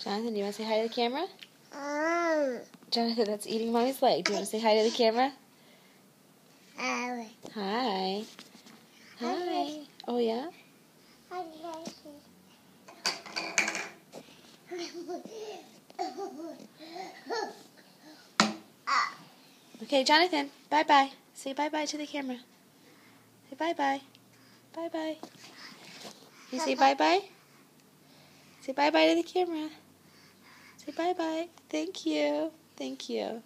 Jonathan, do you want to say hi to the camera? Jonathan, that's eating Mommy's leg. Do you want to say hi to the camera? Hi. Hi. Oh, yeah? Okay, Jonathan, bye-bye. Say bye-bye to the camera. Say bye-bye. Bye-bye. You say bye-bye? Say bye-bye to the camera. Say bye-bye. Thank you. Thank you.